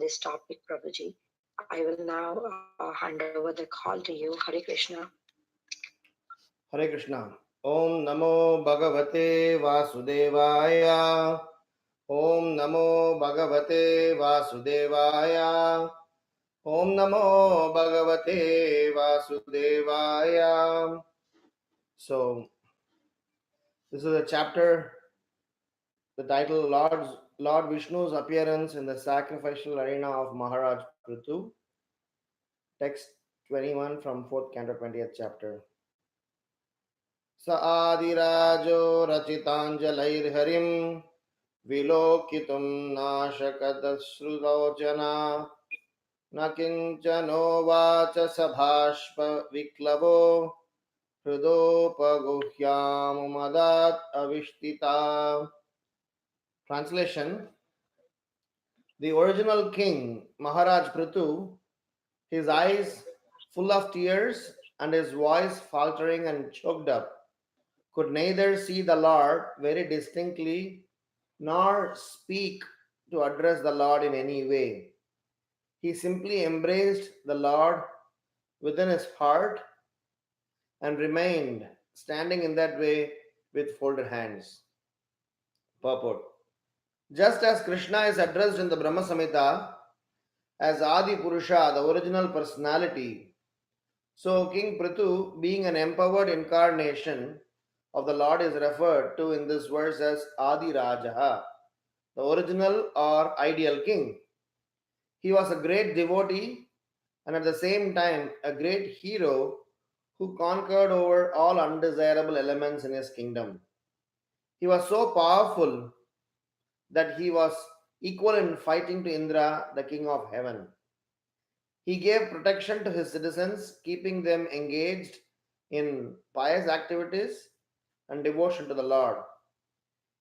this topic, Prabhuji. I will now hand over the call to you. Hare Krishna. Hare Krishna. Om Namo Bhagavate Vasudevaya. Om Namo Bhagavate Vasudevaya. Om Namo Bhagavate Vasudevaya. So, this is a chapter, the title Lord Vishnu's appearance in the sacrificial arena of Maharaj Prithu. Text 21 from 4th canto, 20th chapter. Sa adirajo rachitanjalaiर्हरिं विलोकितुं नाशकदश्रुलोचना न किञ्चनोवाच सभाष्प विक्लवो हृदोपगुह्यामुमदात् अविष्टिता. Translation: The original king, Maharaj Prithu, his eyes full of tears and his voice faltering and choked up, could neither see the Lord very distinctly nor speak to address the Lord in any way. He simply embraced the Lord within his heart and remained standing in that way with folded hands. Purport: Just as Krishna is addressed in the Brahma Samhita as Adi Purusha, the original personality, so King Prithu, being an empowered incarnation of the Lord, is referred to in this verse as Adi Rajaha, the original or ideal king. He was a great devotee and at the same time a great hero who conquered over all undesirable elements in his kingdom. He was so powerful that he was equal in fighting to Indra, the king of heaven. He gave protection to his citizens, keeping them engaged in pious activities and devotion to the Lord.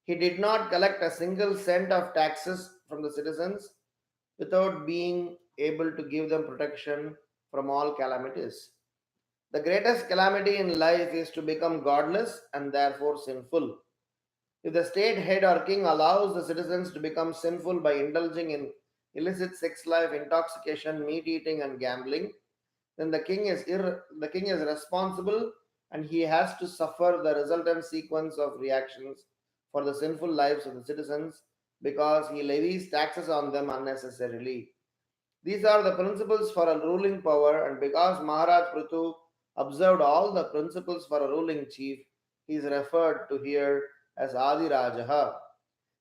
He did not collect a single cent of taxes from the citizens without being able to give them protection from all calamities. The greatest calamity in life is to become godless and therefore sinful. If the state head or king allows the citizens to become sinful by indulging in illicit sex life, intoxication, meat eating, and gambling, then the king is responsible and he has to suffer the resultant sequence of reactions for the sinful lives of the citizens because he levies taxes on them unnecessarily. These are the principles for a ruling power, and because Maharaj Prithu observed all the principles for a ruling chief, he is referred to here as Adi Rajaha.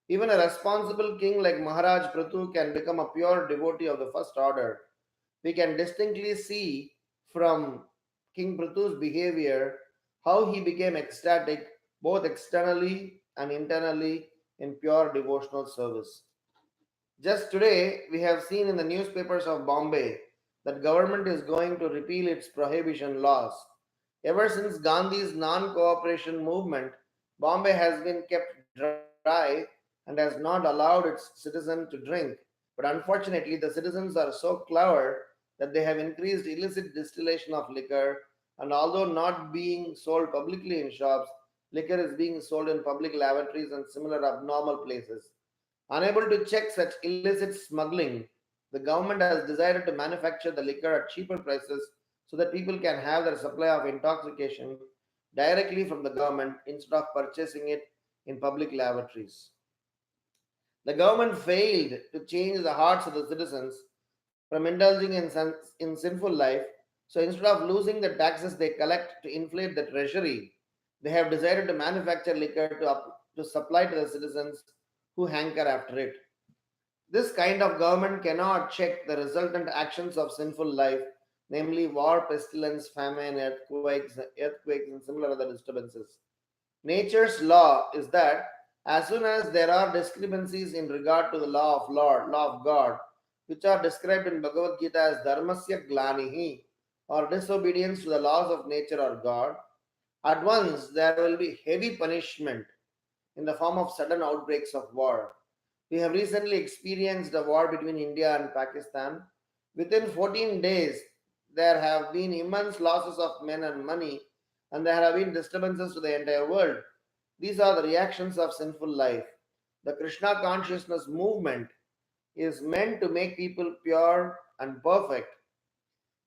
Even a responsible king like Maharaj Prithu can become a pure devotee of the first order. We can distinctly see from King Prithu's behavior how he became ecstatic both externally and internally in pure devotional service. Just today, we have seen in the newspapers of Bombay that government is going to repeal its prohibition laws. Ever since Gandhi's non-cooperation movement, Bombay has been kept dry and has not allowed its citizens to drink. But unfortunately, the citizens are so clever that they have increased illicit distillation of liquor, and although not being sold publicly in shops, liquor is being sold in public lavatories and similar abnormal places. Unable to check such illicit smuggling, the government has decided to manufacture the liquor at cheaper prices so that people can have their supply of intoxication directly from the government instead of purchasing it in public lavatories. The government failed to change the hearts of the citizens from indulging in sinful life, so instead of losing the taxes they collect to inflate the treasury, they have decided to manufacture liquor to supply to the citizens who hanker after it. This kind of government cannot check the resultant actions of sinful life, namely war, pestilence, famine, earthquakes, and similar other disturbances. Nature's law is that as soon as there are discrepancies in regard to the law of God, which are described in Bhagavad Gita as dharmasya glanihi, or disobedience to the laws of nature or God, at once there will be heavy punishment in the form of sudden outbreaks of war. We have recently experienced a war between India and Pakistan. Within 14 days, there have been immense losses of men and money, and there have been disturbances to the entire world. These are the reactions of sinful life. The Krishna consciousness movement is meant to make people pure and perfect.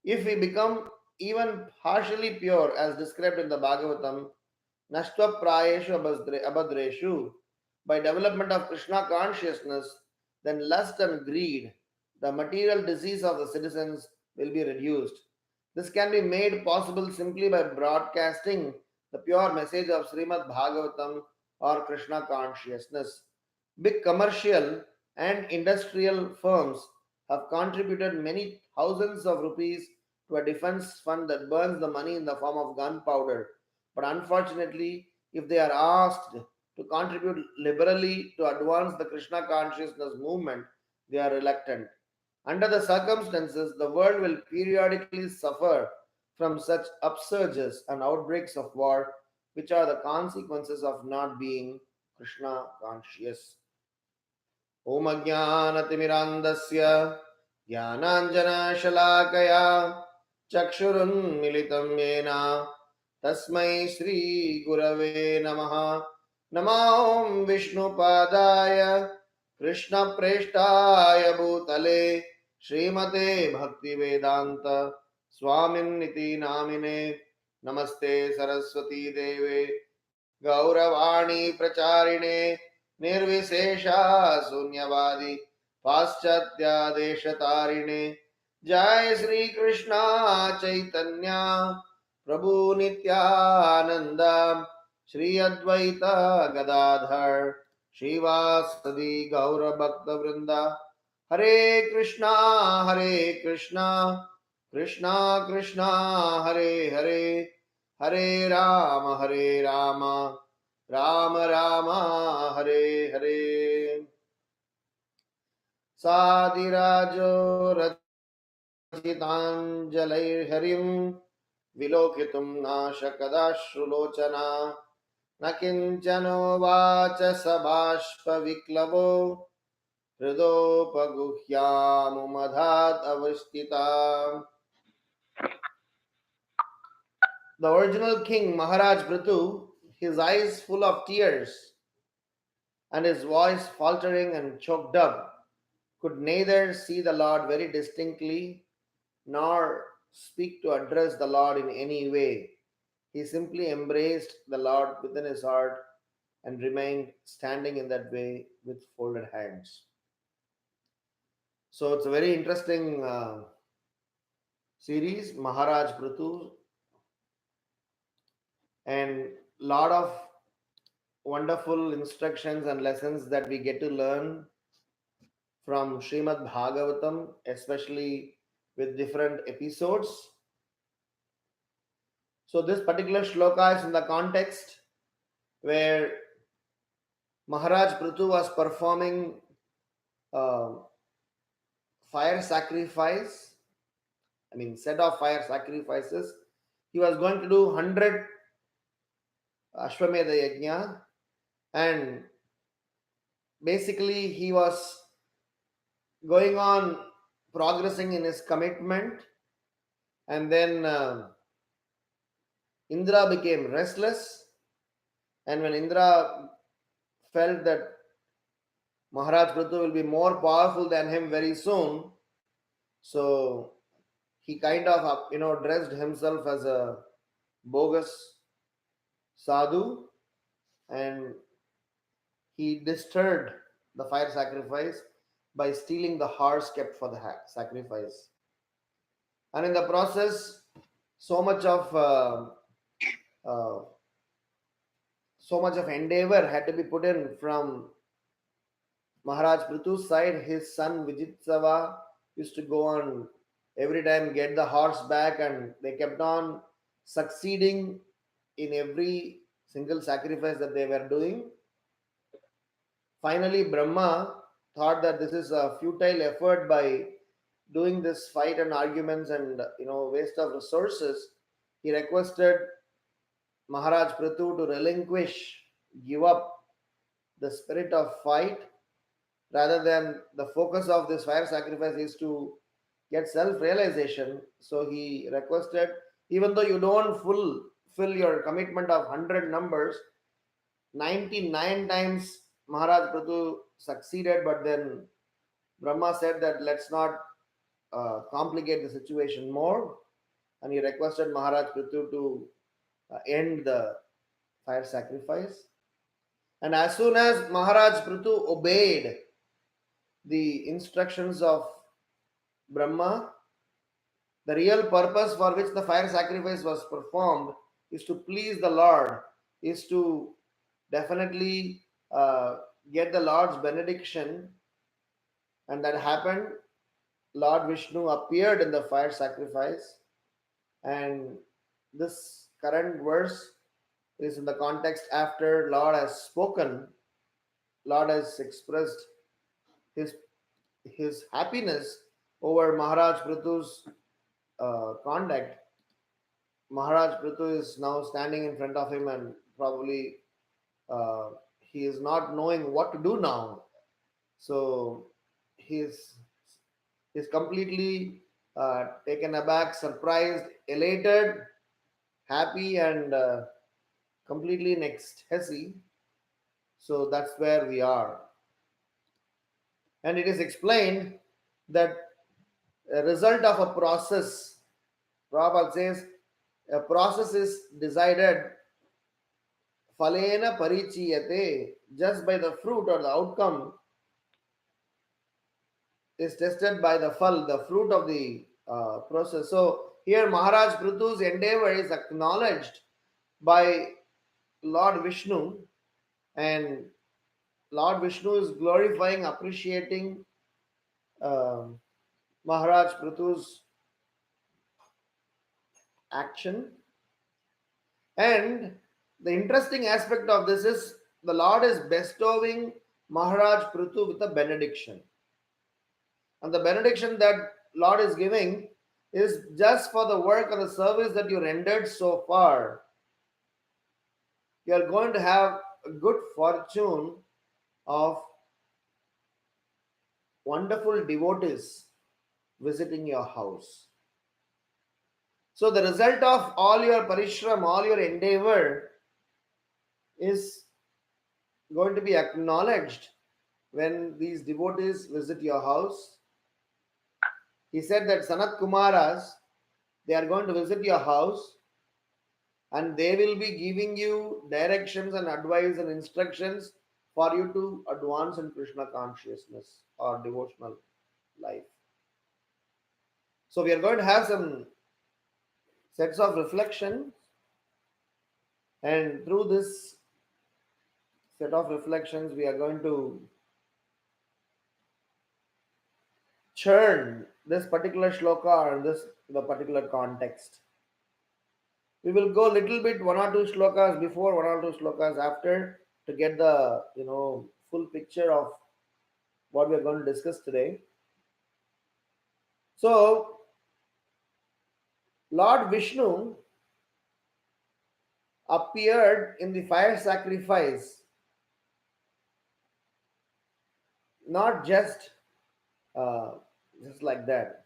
If we become even partially pure, as described in the Bhagavatam, Nashtva Prayeshu Abhadreshu, by development of Krishna consciousness, then lust and greed, the material disease of the citizens, will be reduced. This can be made possible simply by broadcasting the pure message of Srimad Bhagavatam or Krishna consciousness. Big commercial and industrial firms have contributed many thousands of rupees to a defense fund that burns the money in the form of gunpowder. But unfortunately, if they are asked to contribute liberally to advance the Krishna consciousness movement, they are reluctant. Under the circumstances, the world will periodically suffer from such upsurges and outbreaks of war, which are the consequences of not being Krishna conscious. Om Ajnanatimirandasya Jnananjanashalakaya Chakshurunmilitam Yena Tasmai Shri Gurave Namaha Namo Vishnupadaya Krishna Preshtaya Bhutale Srimate Bhakti Vedanta Swamin Niti Namine Namaste Saraswati Deve Gauravani Pracharine Nirvishesha Sunyavadi Paschatya Deshatarine Jai Sri Krishna Chaitanya Prabhu Nityananda Shri Advaita Gadadhar Shivasadi Gaura Bhakta Vrinda Hare Krishna Krishna Krishna Hare Hare Hare Rama Rama Rama Hare Hare Sadirajo Rachitanjalairharim Vilokitum Nashakadashrulochana Nakinchano Vacha Sabashpa Viklavo Hridopaguhyamumadhat Avastita. The original king Maharaj Prithu, his eyes full of tears and his voice faltering and choked up, could neither see the Lord very distinctly nor speak to address the Lord in any way. He simply embraced the Lord within his heart and remained standing in that way with folded hands. So it's a very interesting series, Maharaj Prithu, and lot of wonderful instructions and lessons that we get to learn from Srimad Bhagavatam, especially with different episodes. So, this particular shloka is in the context where Maharaj Prithu was performing uh, fire sacrifice, set of fire sacrifices. He was going to do 100 Ashwamedha Yajna, and basically he was going on progressing in his commitment, and then Indra became restless, and when Indra felt that Maharaj Prithu will be more powerful than him very soon, so he kind of dressed himself as a bogus sadhu, and he disturbed the fire sacrifice by stealing the horse kept for the sacrifice, and in the process so much of uh, so much of endeavor had to be put in from Maharaj Prithu's side. His son Vijitsava used to go on every time get the horse back, and they kept on succeeding in every single sacrifice that they were doing. Finally, Brahma thought that this is a futile effort by doing this fight and arguments and waste of resources. He requested Maharaj Prithu to relinquish, give up the spirit of fight, rather than the focus of this fire sacrifice is to get self-realization. So he requested, even though you don't fulfill your commitment of 100 numbers, 99 times Maharaj Prithu succeeded, but then Brahma said that let's not complicate the situation more, and he requested Maharaj Prithu to end the fire sacrifice. And as soon as Maharaj Prithu obeyed the instructions of Brahma, the real purpose for which the fire sacrifice was performed is to please the Lord, is to definitely uh, get the Lord's benediction, and that happened. Lord Vishnu appeared in the fire sacrifice, and this current verse is in the context after Lord has spoken, Lord has expressed his his happiness over Maharaj Prithu's conduct. Maharaj Prithu is now standing in front of him, and probably uh, he is not knowing what to do now. So he is he's completely taken aback, surprised, elated, happy, and completely in ecstasy. So that's where we are. And it is explained that a result of a process, Prabhupada says, a process is decided falena parichiyate, just by the fruit or the outcome is tested by the fal, the fruit of the process. So here Maharaj Prithu's endeavor is acknowledged by Lord Vishnu, and Lord Vishnu is glorifying, appreciating um Maharaj Prithu's action. And the interesting aspect of this is the Lord is bestowing Maharaj Prithu with a benediction. And the benediction that Lord is giving is just for the work or the service that you rendered so far. You are going to have a good fortune of wonderful devotees visiting your house. So the result of all your parishram, all your endeavor is going to be acknowledged when these devotees visit your house. He said that Sanat Kumaras, they are going to visit your house, and they will be giving you directions and advice and instructions for you to advance in Krishna consciousness or devotional life. So we are going to have some sets of reflection, and through this set of reflections, we are going to churn this particular shloka or this the particular context. We will go little bit one or two shlokas before, one or two shlokas after, to get the full picture of what we are going to discuss today. So Lord Vishnu appeared in the fire sacrifice, not uh, just like that.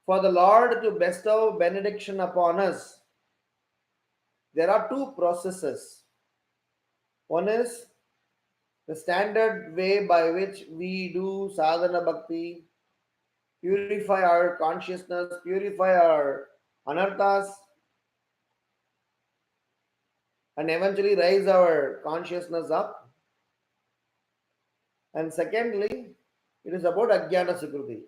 For the Lord to bestow benediction upon us, there are two processes. One is the standard way by which we do sadhana bhakti, purify our consciousness, purify our anarthas, and eventually raise our consciousness up. And secondly, it is about Ajnana Sukruti.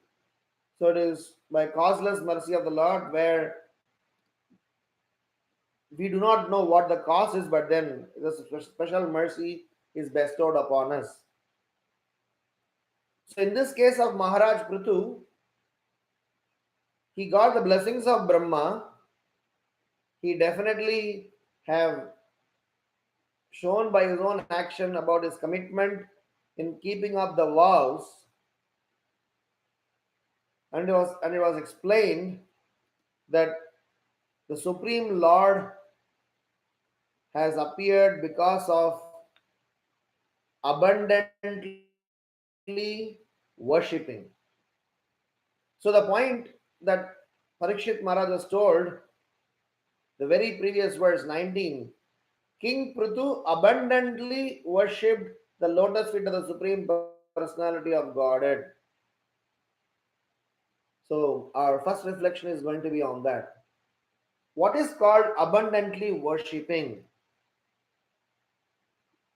So it is by causeless mercy of the Lord, where we do not know what the cause is, but then the special mercy is bestowed upon us. So in this case of Maharaj Prithu, he got the blessings of Brahma. He definitely have shown by his own action about his commitment in keeping up the vows, and it was explained that the Supreme Lord has appeared because of abundantly worshipping. So the point that Parikshit Maharaj was told, the very previous verse 19, King Prithu abundantly worshipped the lotus feet of the Supreme Personality personality of Godhead. So, our first reflection is going to be on that. What is called abundantly worshipping?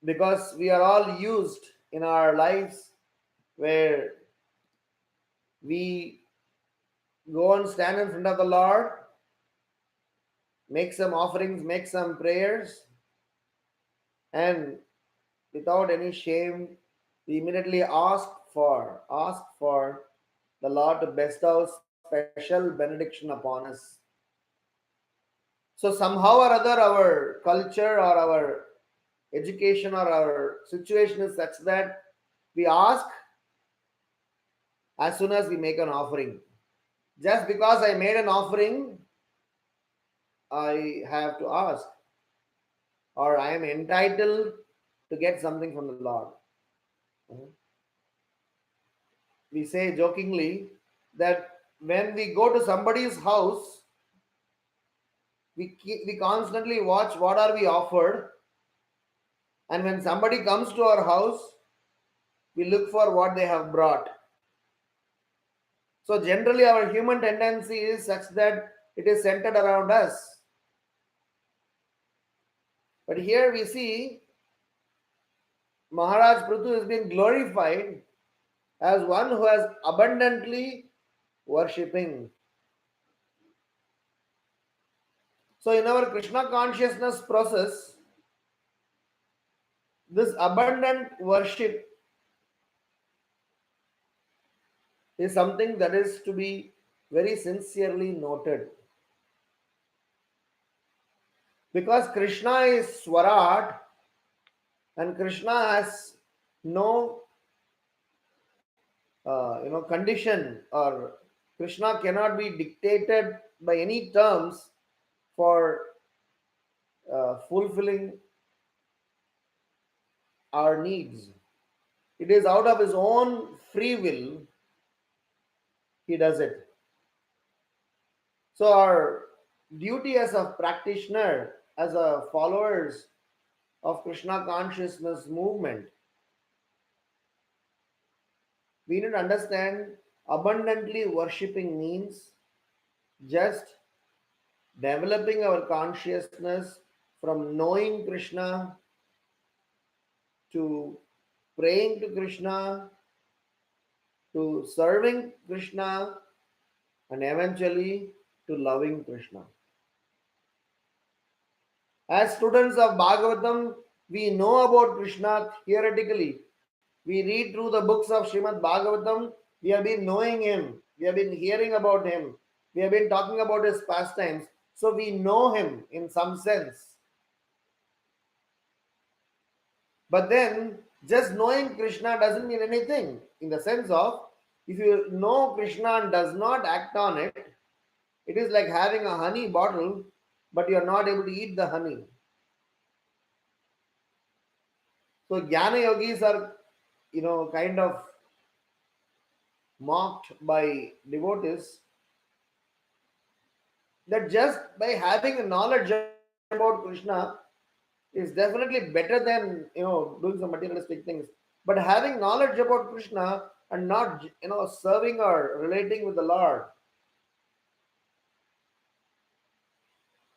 Because we are all used in our lives where we go and stand in front of the Lord, make some offerings, make some prayers, and without any shame, we immediately ask for the Lord to bestow special benediction upon us. So somehow or other, our culture or our education or our situation is such that we ask as soon as we make an offering. Just because I made an offering, I have to ask, or I am entitled to get something from the Lord. We say jokingly that when we go to somebody's house, we constantly watch what are we offered, and when somebody comes to our house, we look for what they have brought. So generally, our human tendency is such that it is centered around us. But here we see Maharaj Prithu has been glorified as one who has abundantly worshipping. So in our Krishna consciousness process, this abundant worship is something that is to be very sincerely noted. Because Krishna is Swarat and Krishna has no condition, or Krishna cannot be dictated by any terms for fulfilling our needs. It is out of his own free will he does it. So our duty as a practitioner, as a followers of Krishna consciousness movement, we need to understand abundantly worshipping means just developing our consciousness from knowing Krishna to praying to Krishna to serving Krishna and eventually to loving Krishna. As students of Bhagavatam, we know about Krishna theoretically. We read through the books of Srimad Bhagavatam, we have been knowing him, we have been hearing about him, we have been talking about his pastimes, so we know him in some sense. But then, just knowing Krishna doesn't mean anything, in the sense of, if you know Krishna and does not act on it, it is like having a honey bottle, but you are not able to eat the honey. So Jnana yogis are, kind of mocked by devotees that just by having a knowledge about Krishna is definitely better than doing some materialistic things. But having knowledge about Krishna and not serving or relating with the Lord.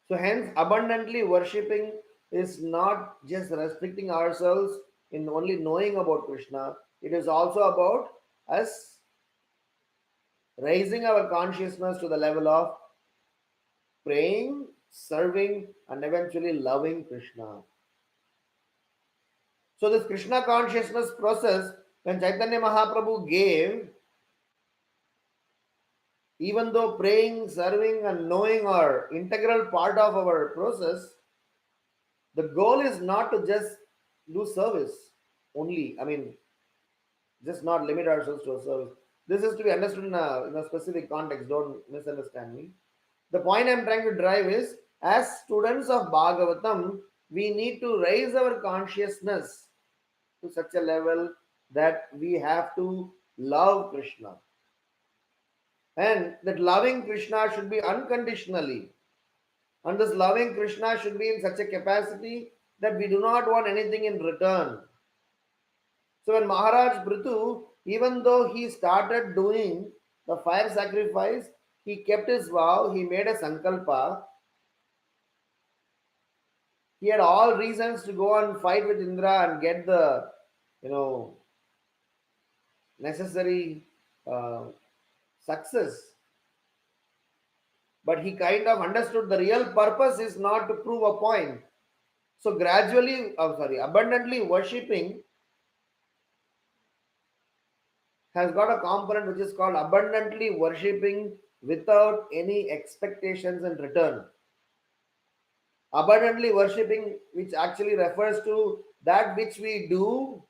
So hence abundantly worshipping is not just restricting ourselves in only knowing about Krishna. It is also about us raising our consciousness to the level of praying, serving, and eventually loving Krishna. So this Krishna consciousness process, when Chaitanya Mahaprabhu gave, even though praying, serving, and knowing are integral part of our process, the goal is not to just do service only. I mean, just not limit ourselves to a service. This is to be understood in a specific context. Don't misunderstand me. The point I'm trying to drive is, as students of Bhagavatam, we need to raise our consciousness to such a level that we have to love Krishna. And that loving Krishna should be unconditionally. And this loving Krishna should be in such a capacity that we do not want anything in return. So when Maharaj Prithu, even though he started doing the fire sacrifice, he kept his vow, he made a sankalpa. He had all reasons to go and fight with Indra and get the, you know, necessary uh, success. But he kind of understood the real purpose is not to prove a point. So gradually, abundantly worshipping has got a component which is called abundantly worshipping without any expectations in return. Abundantly worshipping, which actually refers to that which we do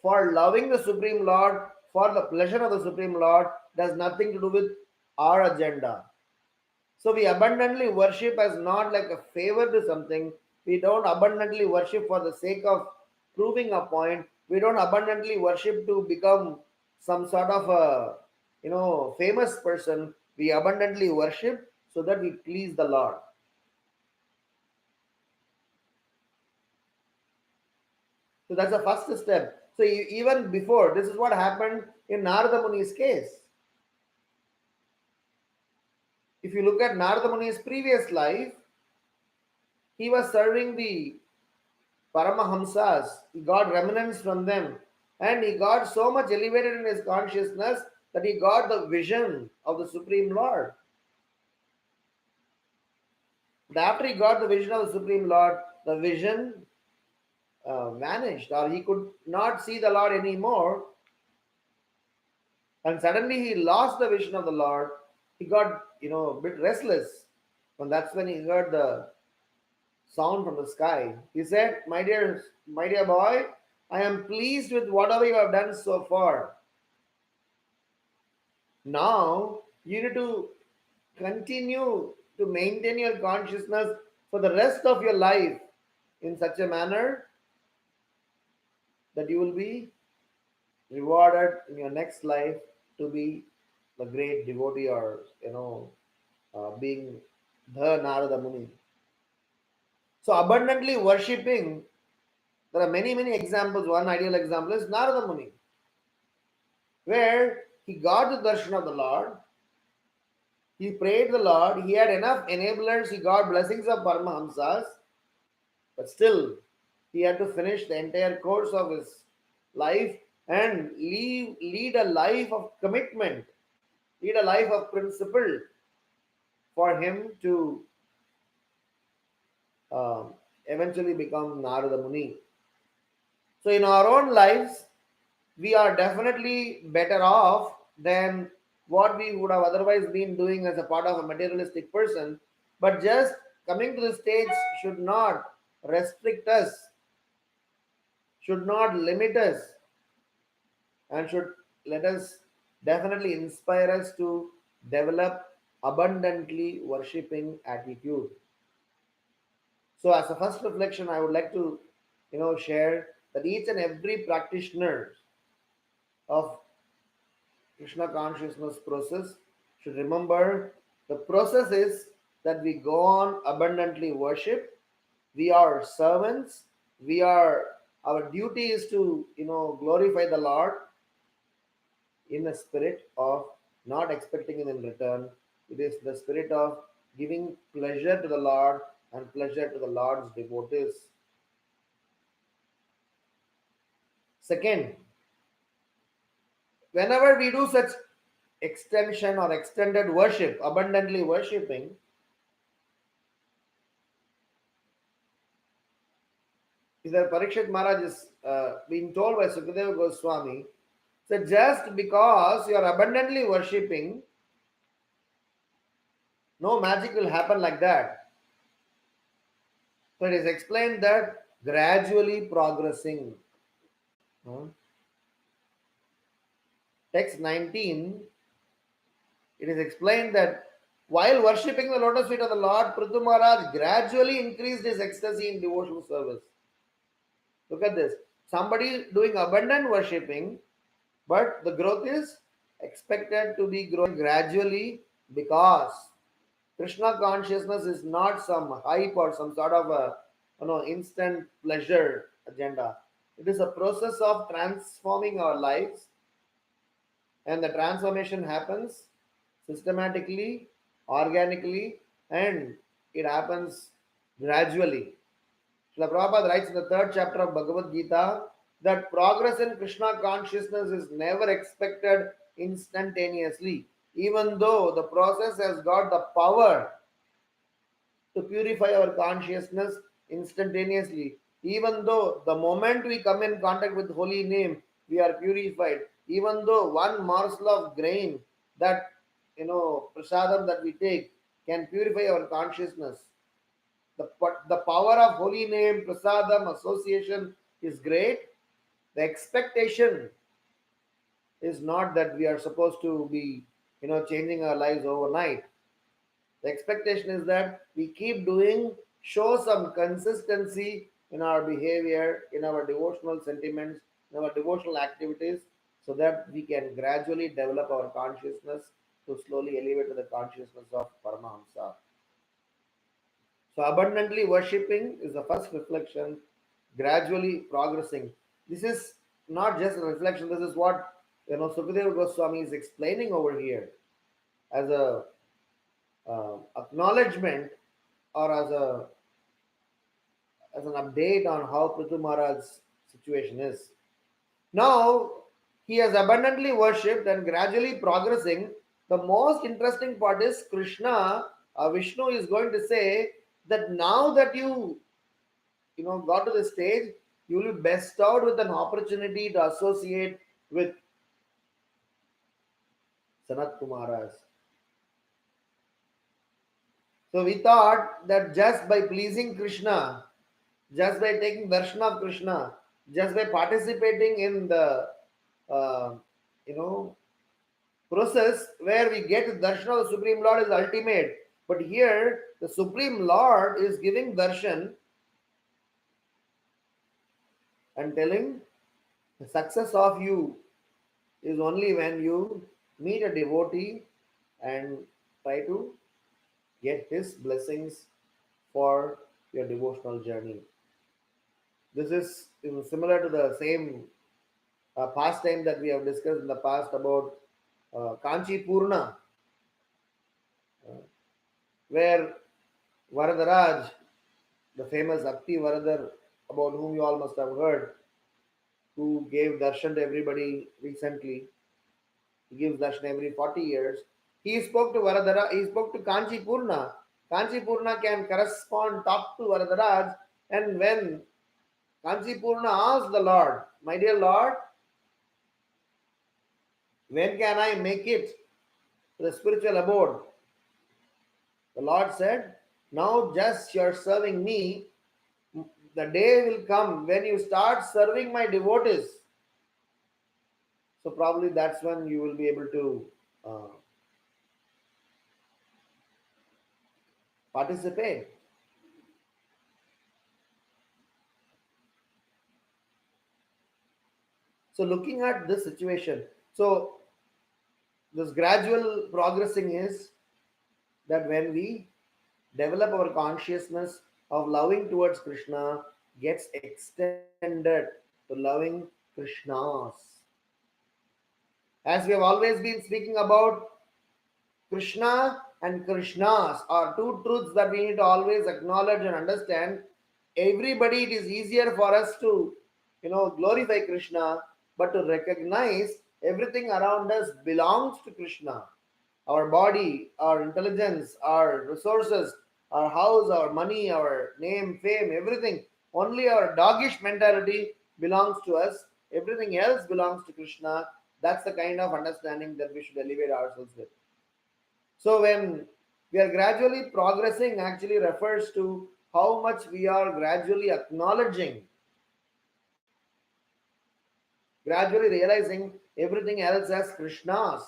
for loving the Supreme Lord, for the pleasure of the Supreme Lord, does nothing to do with our agenda. So we abundantly worship as not like a favor to something. We don't abundantly worship for the sake of proving a point. We don't abundantly worship to become some sort of a famous person. We abundantly worship so that we please the Lord. So that's the first step. So even before, this is what happened in Narada Muni's case. If you look at Narada Muni's previous life, he was serving the Paramahamsas. He got remnants from them. And he got so much elevated in his consciousness that he got the vision of the Supreme Lord. But after he got the vision of the Supreme Lord, the vision vanished, or he could not see the Lord anymore. And suddenly he lost the vision of the Lord. He got, a bit restless. And that's when he heard the sound from the sky. He said, my dear boy, I am pleased with whatever you have done so far. Now you need to continue to maintain your consciousness for the rest of your life in such a manner that you will be rewarded in your next life to be the great devotee, or being the Narada Muni. So abundantly worshipping, there are many examples. One ideal example is Narada Muni, where he got the darshan of the Lord. He prayed the Lord. He had enough enablers. He got blessings of Paramahamsas. But still, he had to finish the entire course of his life and lead a life of commitment, lead a life of principle for him to eventually become Narada Muni. So, in our own lives, we are definitely better off than what we would have otherwise been doing as a part of a materialistic person. But just coming to the stage should not restrict us, should not limit us, and should let us definitely inspire us to develop abundantly worshipping attitude. So as a first reflection, I would like to share that each and every practitioner of Krishna consciousness process should remember the process is that we go on abundantly worship. We are servants. We are, our duty is to glorify the Lord in a spirit of not expecting it in return. It is the spirit of giving pleasure to the Lord and pleasure to the Lord's devotees. Second, whenever we do such extension or extended worship, abundantly worshipping, the Parikshit Maharaj is being told by Sukadeva Goswami, so just because you are abundantly worshipping, no magic will happen like that. So it is explained that gradually progressing. Text 19, it is explained that while worshipping the lotus feet of the Lord, Prithu Maharaj gradually increased his ecstasy in devotional service. Look at this. Somebody doing abundant worshipping, but the growth is expected to be growing gradually because Krishna consciousness is not some hype or some sort of a instant pleasure agenda. It is a process of transforming our lives, and the transformation happens systematically, organically, and it happens gradually. Srila Prabhupada writes in the third chapter of Bhagavad Gita that progress in Krishna consciousness is never expected instantaneously, even though the process has got the power to purify our consciousness instantaneously. Even though the moment we come in contact with holy name, we are purified. Even though one morsel of grain, that prasadam that we take, can purify our consciousness. The power of holy name, prasadam, association is great. The expectation is not that we are supposed to be, changing our lives overnight. The expectation is that we keep doing, show some consistency in our behavior, in our devotional sentiments, in our devotional activities, so that we can gradually develop our consciousness to slowly elevate to the consciousness of Paramahamsa. So, abundantly worshipping is the first reflection, gradually progressing. This is not just a reflection, this is what Sukadeva Goswami is explaining over here as a acknowledgement, or as an update on how Prithu Maharaj's situation is. Now he has abundantly worshipped and gradually progressing. The most interesting part is Krishna, Vishnu is going to say that now that you got to the stage, you will be bestowed with an opportunity to associate with Sanat Kumaras. So we thought that just by pleasing Krishna, just by taking darshan of Krishna, just by participating in the uh, you know process where we get darshan of the Supreme Lord is ultimate. But here the Supreme Lord is giving darshan and telling the success of you is only when you meet a devotee and try to get his blessings for your devotional journey. This is similar to the same pastime that we have discussed in the past about Kanchi Purna, where Varadaraj, the famous Akti Varadar, about whom you all must have heard, who gave darshan to everybody recently, he gives darshan every 40 years. He spoke to Varadara, he spoke to Kanchi Purna. Kanchi Purna can correspond top to Varadaraj, and when Kanchi Purna asked the Lord, my dear Lord, when can I make it to the spiritual abode? The Lord said, now just you're serving me. The day will come when you start serving my devotees. So probably that's when you will be able to participate. So looking at this situation, so this gradual progressing is that when we develop our consciousness of loving towards Krishna gets extended to loving Krishnas. As we have always been speaking about, Krishna and Krishnas are two truths that we need to always acknowledge and understand. Everybody, it is easier for us to, glorify Krishna, but to recognize everything around us belongs to Krishna. Our body, our intelligence, our resources, our house, our money, our name, fame, everything. Only our doggish mentality belongs to us. Everything else belongs to Krishna. That's the kind of understanding that we should elevate ourselves with. So when we are gradually progressing actually refers to how much we are gradually acknowledging, gradually realizing everything else as Krishna's.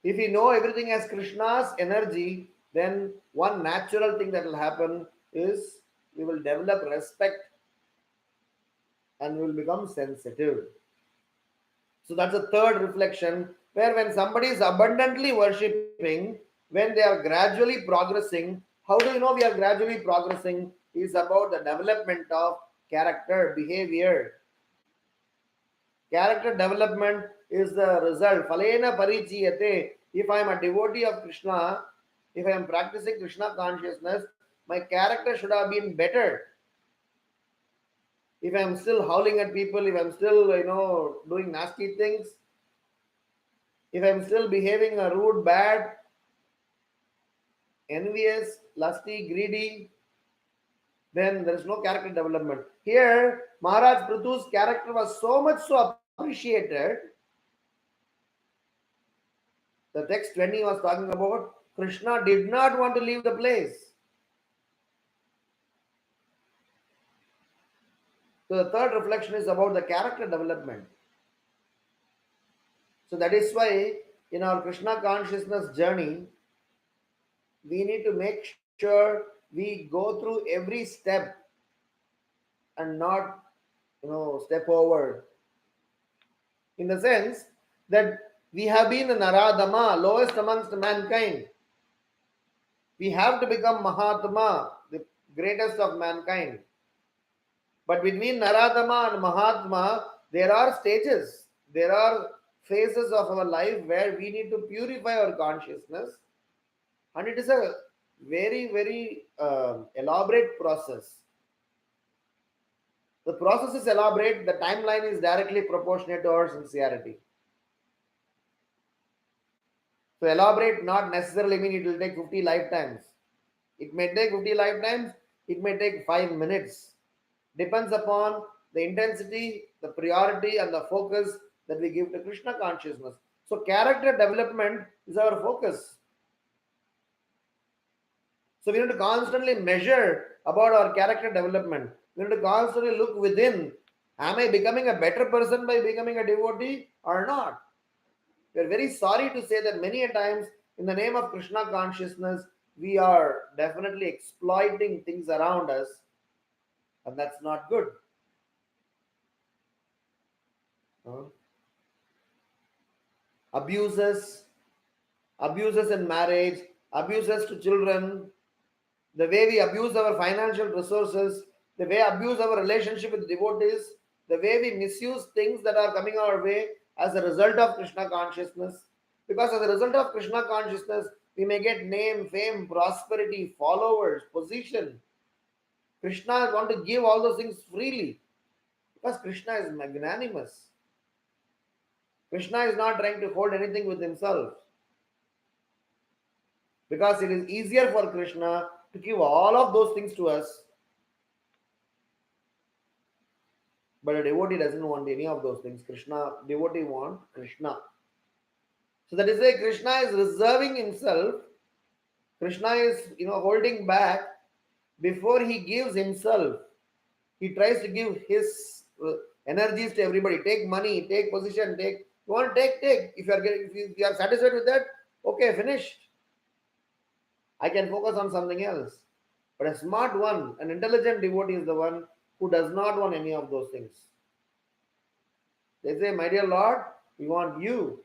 If we know everything as Krishna's energy, then one natural thing that will happen is we will develop respect and we will become sensitive. So that's a third reflection where when somebody is abundantly worshipping, when they are gradually progressing, how do you know we are gradually progressing? is about the development of character, behavior. Character development is the result. Phalena parichiyate. If I am a devotee of Krishna, if I am practicing Krishna consciousness, my character should have been better. If I am still howling at people, if I am still, doing nasty things, if I am still behaving a rude, bad, envious, lusty, greedy, then there is no character development. Here, Maharaj Prithu's character was so much so appreciated. The text 20 was talking about Krishna did not want to leave the place. So the third reflection is about the character development. So that is why in our Krishna consciousness journey, we need to make sure we go through every step and not, step over. In the sense that we have been the Naradama, lowest amongst mankind. We have to become Mahatma, the greatest of mankind. But between Naradama and Mahatma, there are stages, there are phases of our life where we need to purify our consciousness, and it is a very, very elaborate process. The process is elaborate, the timeline is directly proportionate to our sincerity. So, elaborate not necessarily mean it will take 50 lifetimes. It may take 50 lifetimes, it may take 5 minutes. Depends upon the intensity, the priority, and the focus that we give to Krishna consciousness. So, character development is our focus. So, we need to constantly measure about our character development. We need to constantly look within. Am I becoming a better person by becoming a devotee or not? We are very sorry to say that many a times, in the name of Krishna consciousness, we are definitely exploiting things around us, and that's not good. Abuses, abuses in marriage, abuses to children, the way we abuse our financial resources, the way we abuse our relationship with devotees, the way we misuse things that are coming our way as a result of Krishna consciousness. Because as a result of Krishna consciousness, we may get name, fame, prosperity, followers, position. Krishna wants to give all those things freely because Krishna is magnanimous. Krishna is not trying to hold anything with himself. Because it is easier for Krishna to give all of those things to us. But a devotee doesn't want any of those things. Devotee wants Krishna. So that is why Krishna is reserving himself. Krishna is, holding back before he gives himself. He tries to give his energies to everybody. Take money, take position, take. You want to take. If you are satisfied with that, okay, finished. I can focus on something else. But a smart one, an intelligent devotee is the one who does not want any of those things. They say, my dear Lord, we want you.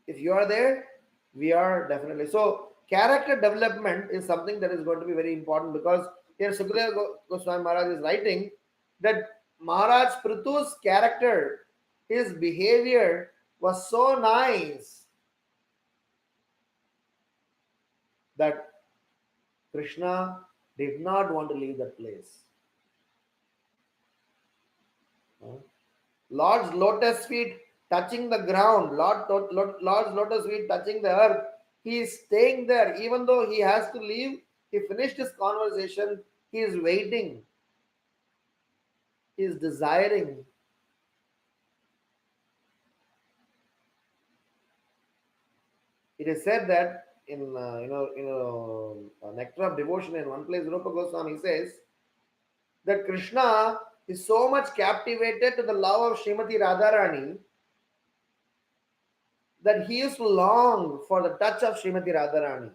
If you are there, we are definitely. So, character development is something that is going to be very important because here Sukadeva Goswami Maharaj is writing that Maharaj Prithu's character, his behavior was so nice that Krishna did not want to leave that place. Lord's lotus feet touching the ground, Lord's lotus feet touching the earth. He is staying there. Even though he has to leave, he finished his conversation. He is waiting. He is desiring. It is said that in Nectar of Devotion, in one place, Rupa Goswami says that Krishna is so much captivated to the love of Srimati Radharani that he used to long for the touch of Srimati Radharani.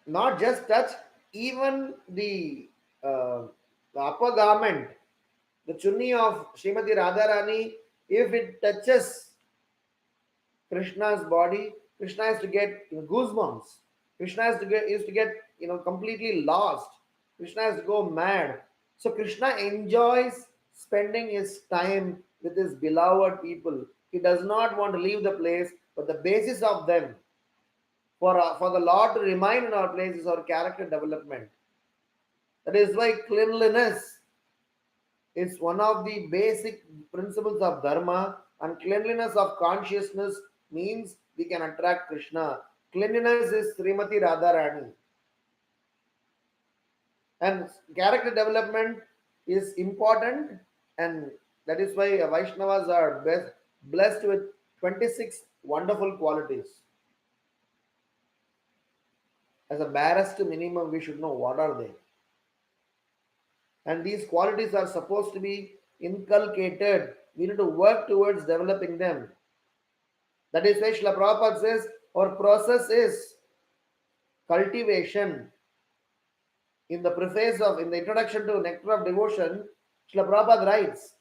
Not just touch, even the upper garment, the chunni of Srimati Radharani, if it touches Krishna's body, Krishna used to get goosebumps. Krishna used to get completely lost. Krishna has to go mad. So Krishna enjoys spending his time with his beloved people. He does not want to leave the place, but the basis of them for the Lord to remain in our place is our character development. That is why cleanliness is one of the basic principles of dharma, and cleanliness of consciousness means we can attract Krishna. Cleanliness is Srimati Radharani, and character development is important, and that is why Vaishnavas are blessed with 26 wonderful qualities. As a barest minimum, we should know what are they, and these qualities are supposed to be inculcated. We need to work towards developing them. That is why Srila Prabhupada says our process is cultivation. In the introduction to Nectar of Devotion, Srila Prabhupada writes,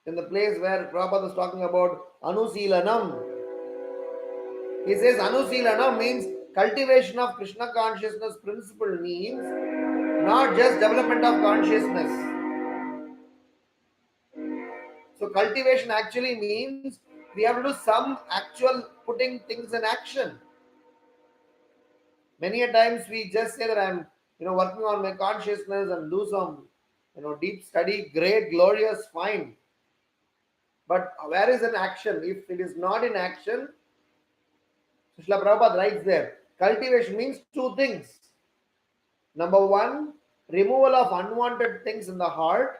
in the place where Prabhupada is talking about Anusilanam, he says Anusilanam means cultivation of Krishna consciousness principle, means not just development of consciousness. So cultivation actually means we have to do some actual putting things in action. Many a times we just say that I'm working on my consciousness and do some deep study, great, glorious, fine. But where is an action? If it is not in action, Srila Prabhupada writes there, cultivation means two things. Number one, removal of unwanted things in the heart.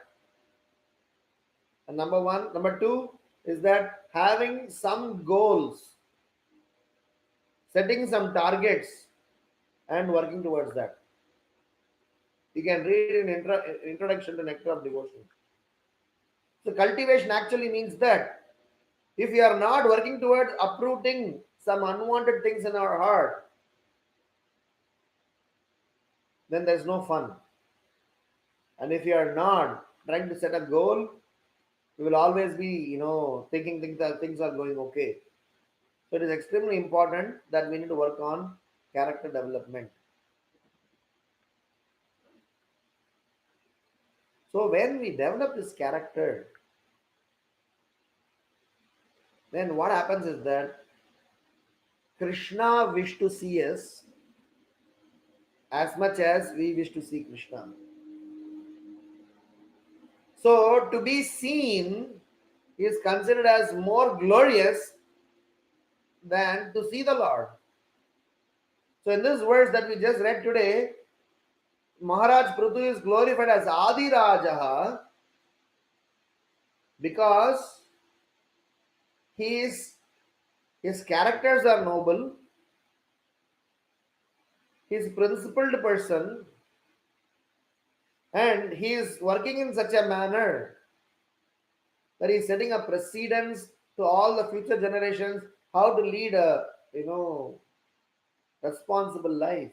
And number two is that having some goals, setting some targets, and working towards that. You can read in introduction to Nectar of Devotion. So cultivation actually means that if we are not working towards uprooting some unwanted things in our heart, then there's no fun. And if you are not trying to set a goal, you will always be, thinking things are going okay. So it is extremely important that we need to work on character development. So when we develop this character, then what happens is that Krishna wish to see us as much as we wish to see Krishna. So to be seen is considered as more glorious than to see the Lord. So in this verse that we just read today, Maharaj Prithu is glorified as Adi Rajaha because his characters are noble, he is principled person, and he is working in such a manner that he is setting a precedence to all the future generations how to lead a responsible life.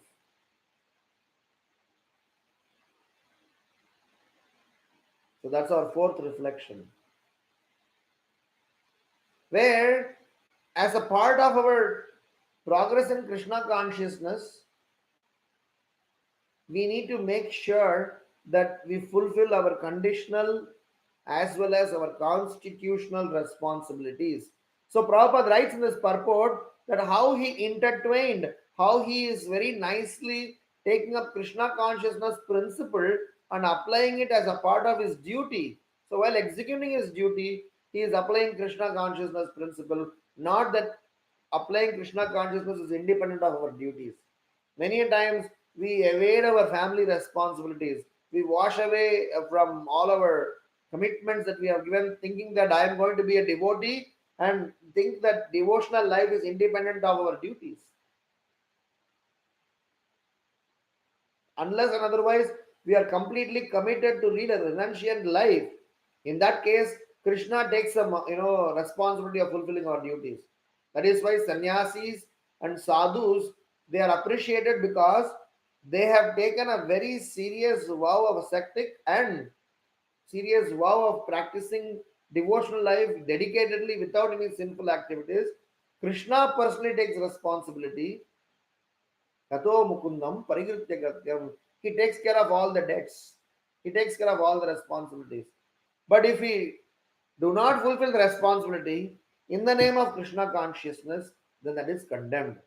So that's our fourth reflection. Where, as a part of our progress in Krishna consciousness, we need to make sure that we fulfill our conditional as well as our constitutional responsibilities. So Prabhupada writes in this purport that how he intertwined, how he is very nicely taking up Krishna consciousness principle and applying it as a part of his duty. So while executing his duty, he is applying Krishna consciousness principle, not that applying Krishna consciousness is independent of our duties. Many times we evade our family responsibilities. We wash away from all our commitments that we have given, thinking that I am going to be a devotee and think that devotional life is independent of our duties. Unless and otherwise, we are completely committed to lead a renunciant life. In that case, Krishna takes some responsibility of fulfilling our duties. That is why sannyasis and sadhus, they are appreciated because they have taken a very serious vow of ascetic and serious vow of practicing devotional life dedicatedly without any sinful activities. Krishna personally takes responsibility. Kato mukundam parigritya gatyam. He takes care of all the debts. He takes care of all the responsibilities. But if we do not fulfill the responsibility in the name of Krishna consciousness, then that is condemned.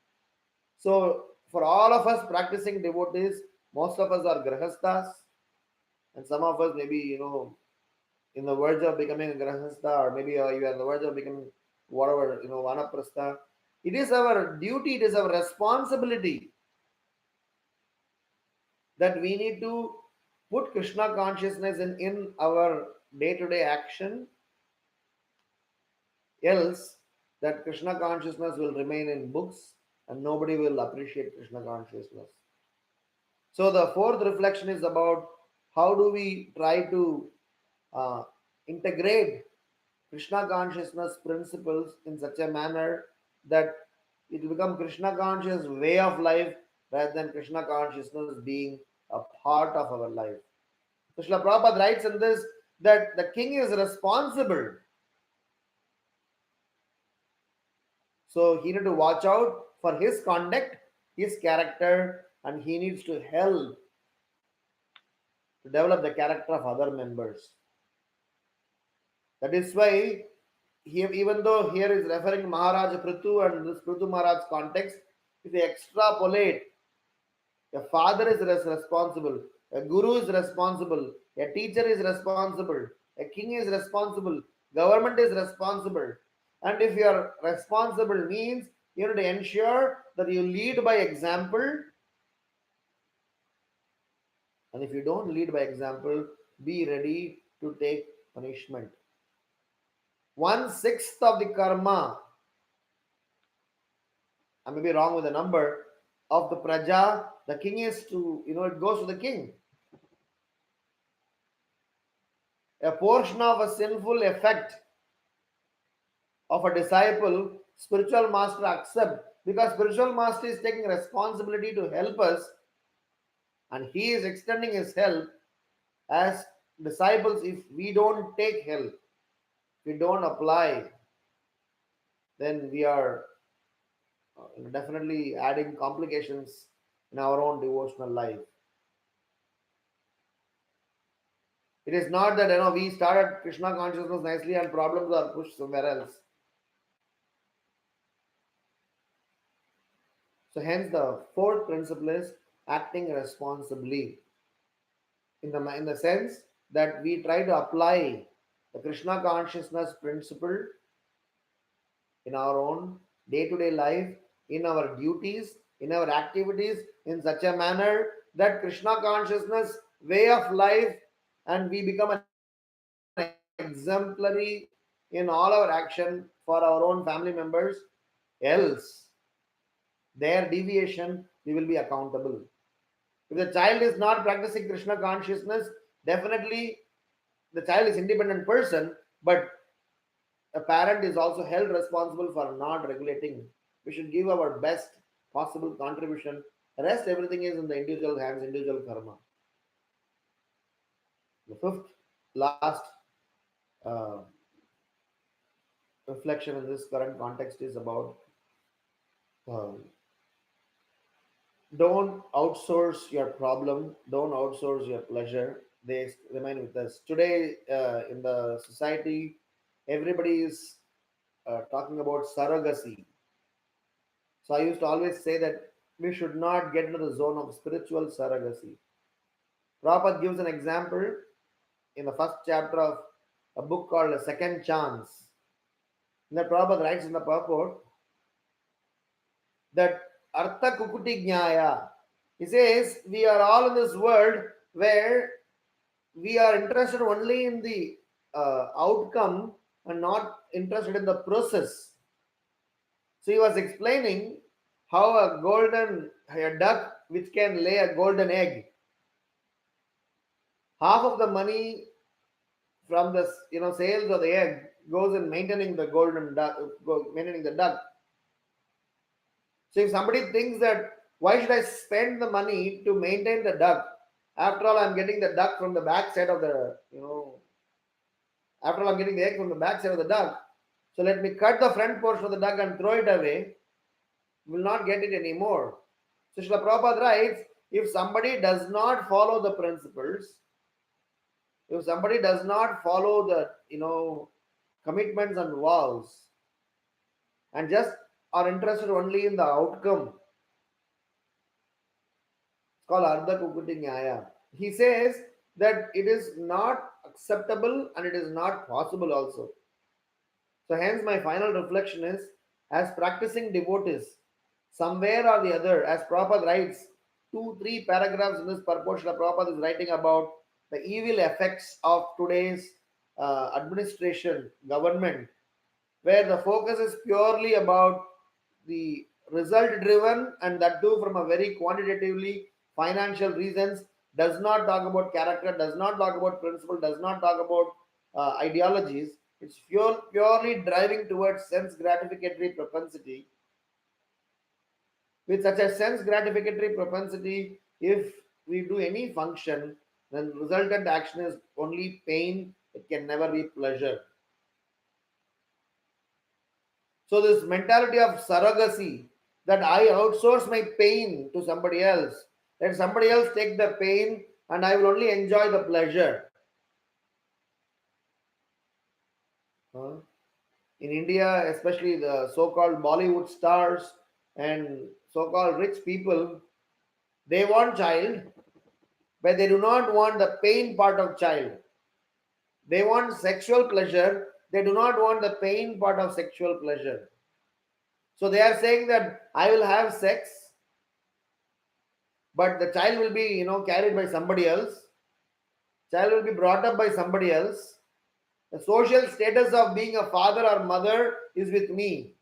So, for all of us practicing devotees, most of us are grahasthas, and some of us maybe, in the verge of becoming a grahastha, or maybe you are in the verge of becoming whatever, vanaprastha. It is our duty, it is our responsibility that we need to put Krishna consciousness in our day to day action, else, that Krishna consciousness will remain in books and nobody will appreciate Krishna consciousness. So, the fourth reflection is about how do we try to uh, integrate Krishna consciousness principles in such a manner that it will become Krishna conscious way of life rather than Krishna consciousness being a part of our life. So Srila Prabhupada writes in this that the king is responsible. So he needs to watch out for his conduct, his character, and he needs to help to develop the character of other members. That is why here, even though here is referring to Maharaj Prithu and this Prithu Maharaj context, if they extrapolate, a father is responsible, a guru is responsible, a teacher is responsible, a king is responsible, government is responsible. And if you are responsible means you have to ensure that you lead by example. And if you don't lead by example, be ready to take punishment. 1/6 of the karma, I may be wrong with the number, of the praja, the king is to, it goes to the king. A portion of a sinful effect of a disciple, spiritual master accept, because spiritual master is taking responsibility to help us and he is extending his help as disciples. If we don't take help, we don't apply, then we are definitely adding complications in our own devotional life. It is not that we started Krishna consciousness nicely and problems are pushed somewhere else. So hence the fourth principle is acting responsibly, in the sense that we try to apply the Krishna consciousness principle in our own day-to-day life, in our duties, in our activities, in such a manner that Krishna consciousness way of life, and we become an exemplary in all our action for our own family members. Else, their deviation, we will be accountable. If the child is not practicing Krishna consciousness, definitely the child is independent person, but a parent is also held responsible for not regulating. We should give our best possible contribution. The rest, everything is in the individual hands, individual karma. The fifth, last uh, reflection in this current context is about um, don't outsource your problem, don't outsource your pleasure. They remain with us. Today, in the society, everybody is talking about surrogacy. So I used to always say that we should not get into the zone of spiritual surrogacy. Prabhupada gives an example in the first chapter of a book called A Second Chance. And the Prabhupada writes in the purport that Artha Kukuti Jnaya. He says we are all in this world where we are interested only in the outcome and not interested in the process. So he was explaining how a duck which can lay a golden egg, half of the money from the sales of the egg goes in maintaining the golden duck, maintaining the duck. So if somebody thinks that why should I spend the money to maintain the duck? After all, I'm getting the duck from the back side of the after all, I'm getting the egg from the back side of the duck. So let me cut the front portion of the duck and throw it away. We will not get it anymore. So Srila Prabhupada writes, if somebody does not follow the principles, if somebody does not follow the commitments and vows, and just are interested only in the outcome, it's called Ardha Kukuti Nyaya. He says that it is not acceptable and it is not possible also. So, hence, my final reflection is as practicing devotees, somewhere or the other, as Prabhupada writes, 2, 3 paragraphs in this purport, Srila Prabhupada is writing about the evil effects of today's administration, government, where the focus is purely about the result driven, and that too from a very quantitatively financial reasons, does not talk about character, does not talk about principle, does not talk about ideologies. It's purely driving towards sense gratificatory propensity. With such a sense gratificatory propensity, if we do any function, then resultant action is only pain, it can never be pleasure. So this mentality of surrogacy, that I outsource my pain to somebody else, let somebody else take the pain and I will only enjoy the pleasure. Huh? In India, especially the so-called Bollywood stars and so-called rich people, they want child, but they do not want the pain part of child. They want sexual pleasure, they do not want the pain part of sexual pleasure. So they are saying that I will have sex, but the child will be carried by somebody else, child will be brought up by somebody else, the social status of being a father or mother is with me,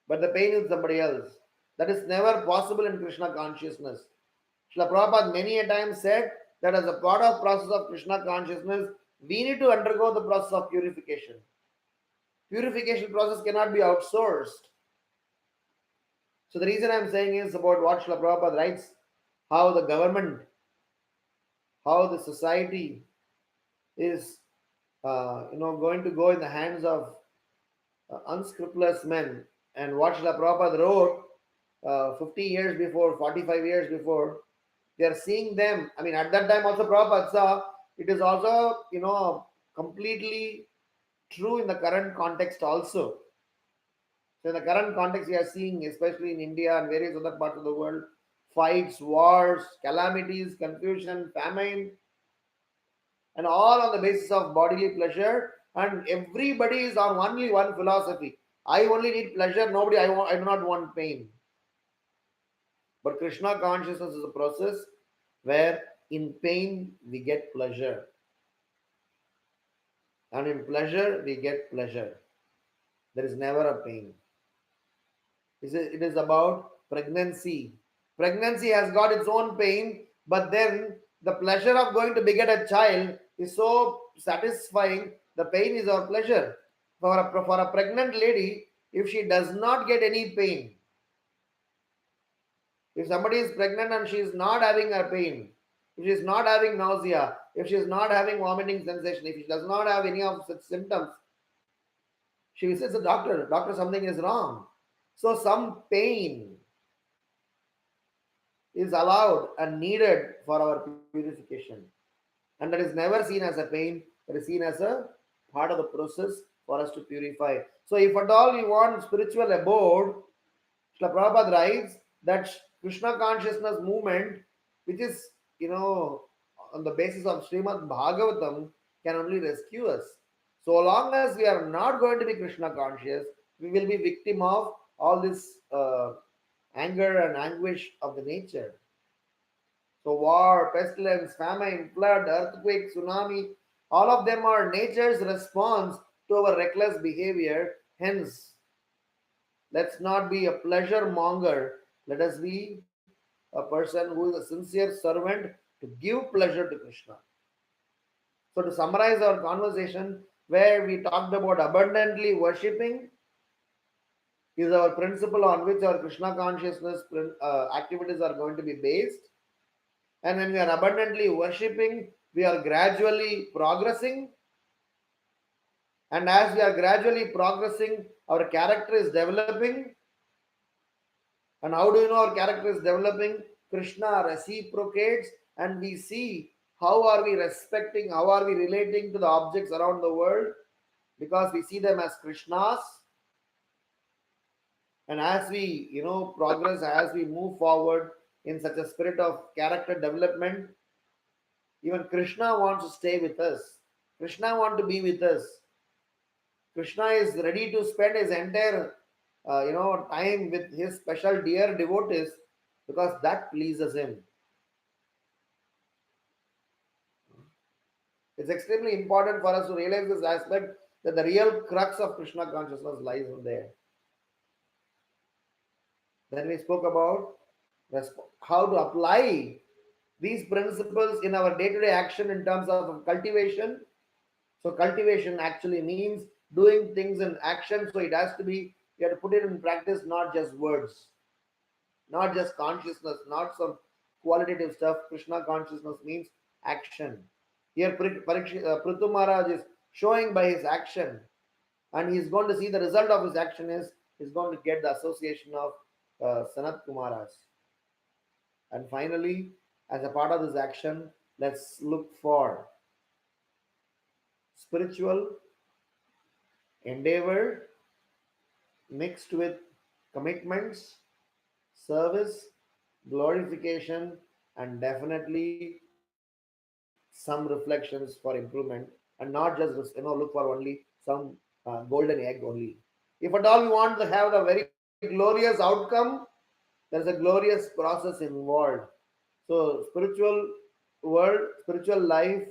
but the pain is somebody else. That is never possible in Krishna consciousness. Srila Prabhupada many a time said that as a part of process of Krishna consciousness, we need to undergo the process of purification. Purification process cannot be outsourced. So the reason I'm saying is about what Srila Prabhupada writes, how the government, how the society is going to go in the hands of unscrupulous men. And what Srila Prabhupada wrote 50 years before, 45 years before, they are seeing them. I mean, at that time also Prabhupada saw, it is also, completely true in the current context also. So in the current context, we are seeing, especially in India and various other parts of the world, fights, wars, calamities, confusion, famine, and all on the basis of bodily pleasure. And everybody is on only one philosophy: I only need pleasure. Nobody, I do not want pain. But Krishna consciousness is a process where in pain we get pleasure, and in pleasure we get pleasure. There is never a pain. It is about pregnancy. Pregnancy has got its own pain, but then the pleasure of going to beget a child is so satisfying. The pain is our pleasure. For a pregnant lady, if she does not get any pain, if somebody is pregnant and she is not having a pain, if she is not having nausea, if she is not having vomiting sensation, if she does not have any of such symptoms, she visits the doctor. Doctor, something is wrong. So some pain is allowed and needed for our purification. And that is never seen as a pain, that is seen as a part of the process for us to purify. So, if at all we want spiritual abode, Srila Prabhupada writes that Krishna consciousness movement, which is, on the basis of Srimad Bhagavatam, can only rescue us. So long as we are not going to be Krishna conscious, we will be victim of all this anger and anguish of the nature. So war, pestilence, famine, flood, earthquake, tsunami, all of them are nature's response to our reckless behavior. Hence, let's not be a pleasure monger. Let us be a person who is a sincere servant to give pleasure to Krishna. So to summarize our conversation, where we talked about abundantly worshipping is our principle on which our Krishna consciousness activities are going to be based. And when we are abundantly worshipping, we are gradually progressing. And as we are gradually progressing, our character is developing. And how do you know our character is developing? Krishna reciprocates, and we see how are we respecting, how are we relating to the objects around the world, because we see them as Krishnas. And as we, progress, as we move forward in such a spirit of character development, even Krishna wants to stay with us. Krishna wants to be with us. Krishna is ready to spend his entire, time with his special dear devotees because that pleases him. It's extremely important for us to realize this aspect that the real crux of Krishna consciousness lies in there. Then we spoke about how to apply these principles in our day-to-day action in terms of cultivation. So cultivation actually means doing things in action. So it has to be, you have to put it in practice, not just words, not just consciousness, not some qualitative stuff. Krishna consciousness means action. Here, Prithu Maharaj is showing by his action, and he's going to see the result of his action is he's going to get the association of Sanat Kumaras. And finally, as a part of this action, let's look for spiritual endeavor mixed with commitments, service, glorification, and definitely some reflections for improvement, and not just look for only some golden egg only. If at all we want to have a very glorious outcome, there's a glorious process involved. So spiritual life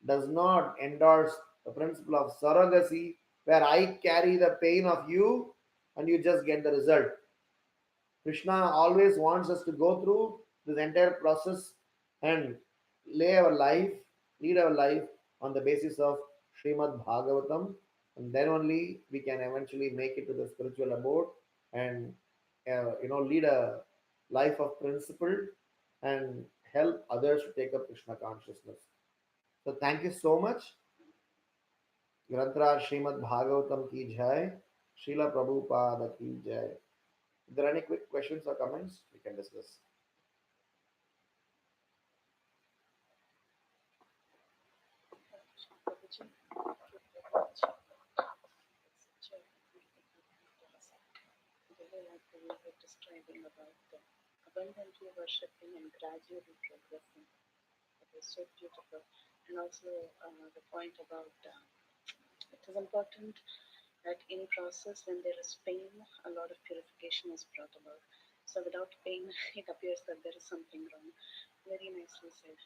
does not endorse the principle of surrogacy, where I carry the pain of you and you just get the result. Krishna always wants us to go through this entire process and lay our life, lead our life on the basis of Srimad Bhagavatam, and then only we can eventually make it to the spiritual abode and lead a life of principle and help others to take up Krishna consciousness. So thank you so much. Granthra Srimad Bhagavatam ki jai, Srila Prabhupada ki jai. If there are any quick questions or comments, we can discuss. Describing about abundantly worshipping and gradually progressing. It was so beautiful. And also the point about it is important that in process when there is pain, a lot of purification is brought about. So without pain, it appears that there is something wrong. Very nicely said.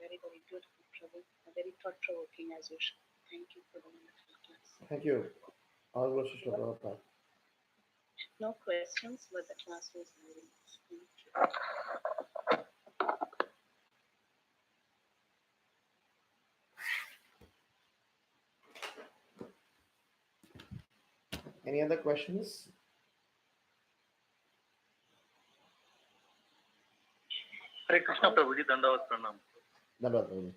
Very, very beautiful, Prabhu. Very thought-provoking as usual. Thank you for the wonderful class. Thank you. All glory to Prabhupada. No questions, but the class was very nice. Thank you. Any other questions? Hare Krishna Prabhuji, Dandavat Pranam. Dandavat Prabhuji.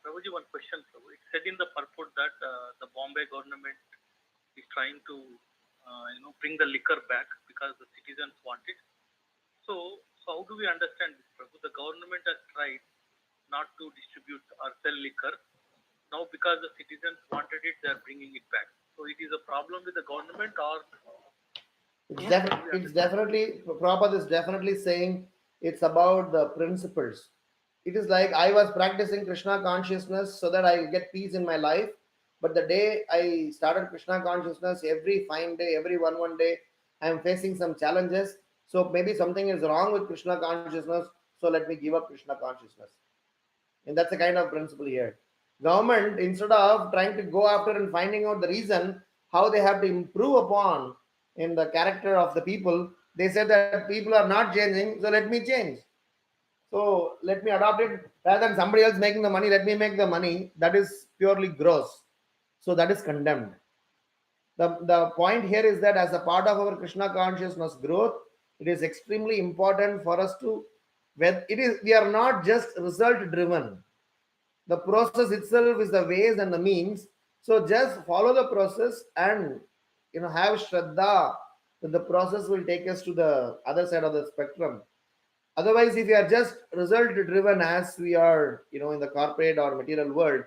Prabhuji, one question, Prabhu. It said in the purport that the Bombay government is trying to, bring the liquor back because the citizens want it. So how do we understand this, Prabhu? The government has tried not to distribute or sell liquor. Now, because the citizens wanted it, they are bringing it back. So it is a problem with the government, or it's definitely, Prabhupada is definitely saying it's about the principles. It is like I was practicing Krishna consciousness so that I get peace in my life. But the day I started Krishna consciousness, every fine day, every one day, I am facing some challenges. So maybe something is wrong with Krishna consciousness. So let me give up Krishna consciousness. And that's the kind of principle here. Government, instead of trying to go after and finding out the reason how they have to improve upon in the character of the people, they said that people are not changing, so let me change. So let me adopt it rather than somebody else making the money, let me make the money. That is purely gross. So that is condemned. The point here is that as a part of our Krishna consciousness growth, it is extremely important for us to, we are not just result driven. The process itself is the ways and the means, So just follow the process and have Shraddha that the process will take us to the other side of the spectrum. Otherwise, if we are just result driven as we are, in the corporate or material world,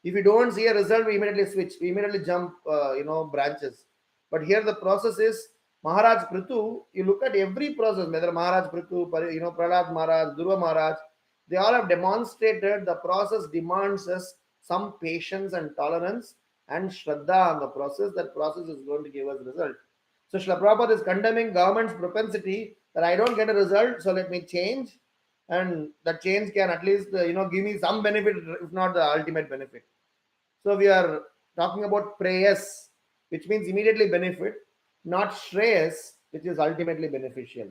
if we don't see a result, we immediately switch, we immediately jump, branches. But here the process is Maharaj Prithu. You look at every process, whether Maharaj Prithu, Prahlad Maharaj, Dhruva Maharaj, they all have demonstrated the process demands us some patience and tolerance and Shraddha on the process. That process is going to give us result. So Srila Prabhupada is condemning government's propensity that I don't get a result, so let me change, and that change can at least give me some benefit, if not the ultimate benefit. So we are talking about prayas, which means immediately benefit, not shreyas, which is ultimately beneficial.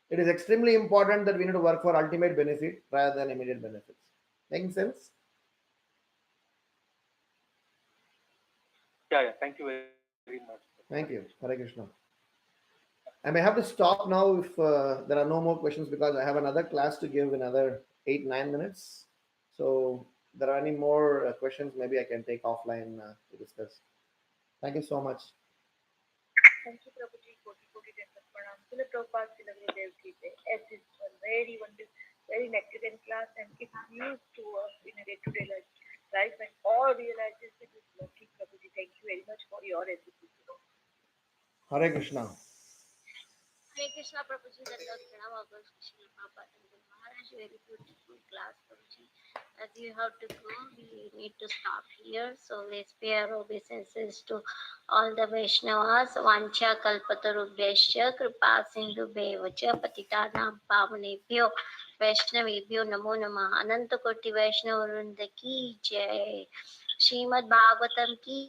It is extremely important that we need to work for ultimate benefit rather than immediate benefits. Making sense? Yeah, yeah. Thank you very much. Thank you. Hare Krishna. I may have to stop now if there are no more questions because I have another class to give in another 8-9 minutes. So, if there are any more questions, maybe I can take offline to discuss. Thank you so much. Thank you, Prabhuji. Koti Dandavat Pranam. Srila Prabhupada, Srila Gurudev Ki Jai. As this was very wonderful, very nectarine class, and it's used to us in a day-to-day life, and all realizes it is working. Prabhuji, thank you very much for your education. Hare Krishna. Hare Krishna Prabhuji, that was Pranam Krishna Prabhupada and Guru Maharaj. Very beautiful class, Prabhuji. As you have to go, we need to stop here. So let's pay our obeisances to all the Vaishnavas. Vancha kalpatarubhyascha kripa sindhu bevacha patitanam pavanebhyo Vaishnavebhyo namo namah. Ananta Koti Vaishnava Vrinda ki jai. Srimad Bhagavatam ki